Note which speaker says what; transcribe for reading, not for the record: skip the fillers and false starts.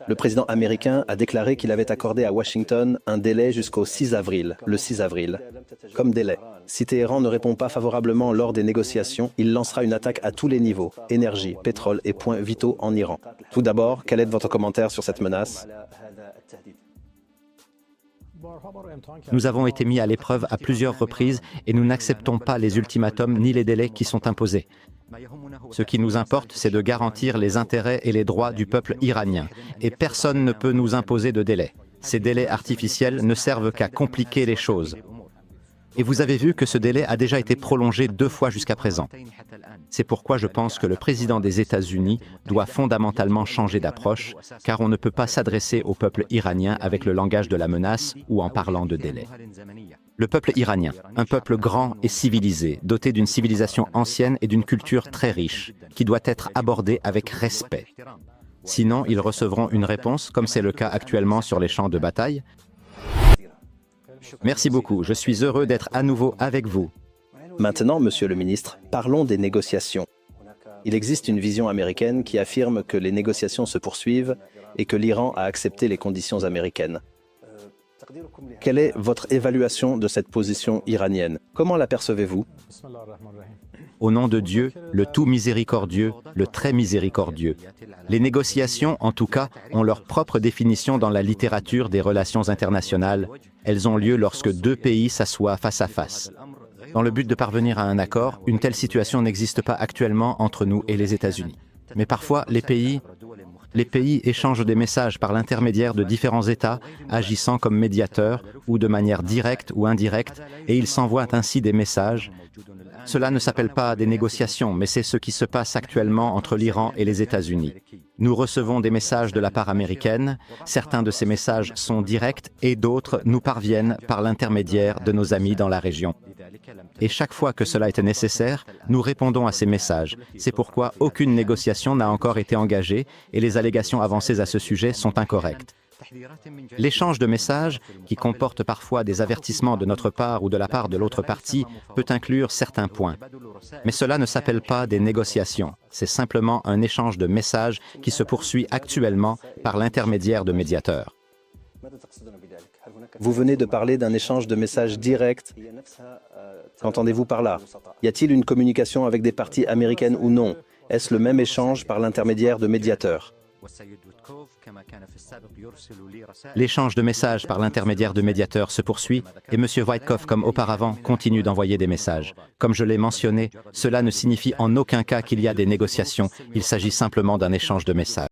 Speaker 1: Le président américain a déclaré qu'il avait accordé à Washington un délai jusqu'au 6 avril, le 6 avril. Comme délai. Si Téhéran ne répond pas favorablement lors des négociations, il lancera une attaque à tous les niveaux, énergie, pétrole et points vitaux en Iran. Tout d'abord, quel est votre commentaire sur cette menace?
Speaker 2: Nous avons été mis à l'épreuve à plusieurs reprises et nous n'acceptons pas les ultimatums ni les délais qui sont imposés. Ce qui nous importe, c'est de garantir les intérêts et les droits du peuple iranien. Et personne ne peut nous imposer de délai. Ces délais artificiels ne servent qu'à compliquer les choses. Et vous avez vu que ce délai a déjà été prolongé 2 fois jusqu'à présent. C'est pourquoi je pense que le président des États-Unis doit fondamentalement changer d'approche, car on ne peut pas s'adresser au peuple iranien avec le langage de la menace ou en parlant de délai. Le peuple iranien, un peuple grand et civilisé, doté d'une civilisation ancienne et d'une culture très riche, qui doit être abordé avec respect. Sinon, ils recevront une réponse, comme c'est le cas actuellement sur les champs de bataille. Merci beaucoup, je suis heureux d'être à nouveau avec vous.
Speaker 1: Maintenant, Monsieur le ministre, parlons des négociations. Il existe une vision américaine qui affirme que les négociations se poursuivent et que l'Iran a accepté les conditions américaines. Quelle est votre évaluation de cette position iranienne? Comment l'apercevez-vous?
Speaker 2: Au nom de Dieu, le tout miséricordieux, le très miséricordieux. Les négociations, en tout cas, ont leur propre définition dans la littérature des relations internationales. Elles ont lieu lorsque 2 pays s'assoient face à face. Dans le but de parvenir à un accord, une telle situation n'existe pas actuellement entre nous et les États-Unis. Mais parfois, les pays échangent des messages par l'intermédiaire de différents États agissant comme médiateurs ou de manière directe ou indirecte, et ils s'envoient ainsi des messages. Cela ne s'appelle pas des négociations, mais c'est ce qui se passe actuellement entre l'Iran et les États-Unis. Nous recevons des messages de la part américaine, certains de ces messages sont directs et d'autres nous parviennent par l'intermédiaire de nos amis dans la région. Et chaque fois que cela était nécessaire, nous répondons à ces messages. C'est pourquoi aucune négociation n'a encore été engagée et les allégations avancées à ce sujet sont incorrectes. L'échange de messages, qui comporte parfois des avertissements de notre part ou de la part de l'autre partie, peut inclure certains points. Mais cela ne s'appelle pas des négociations. C'est simplement un échange de messages qui se poursuit actuellement par l'intermédiaire de médiateurs.
Speaker 1: Vous venez de parler d'un échange de messages directs. Qu'entendez-vous par là? Y a-t-il une communication avec des parties américaines ou non? Est-ce le même échange par l'intermédiaire de médiateurs?
Speaker 2: L'échange de messages par l'intermédiaire de médiateurs se poursuit et M. Witkoff, comme auparavant, continue d'envoyer des messages. Comme je l'ai mentionné, cela ne signifie en aucun cas qu'il y a des négociations, il s'agit simplement d'un échange de messages.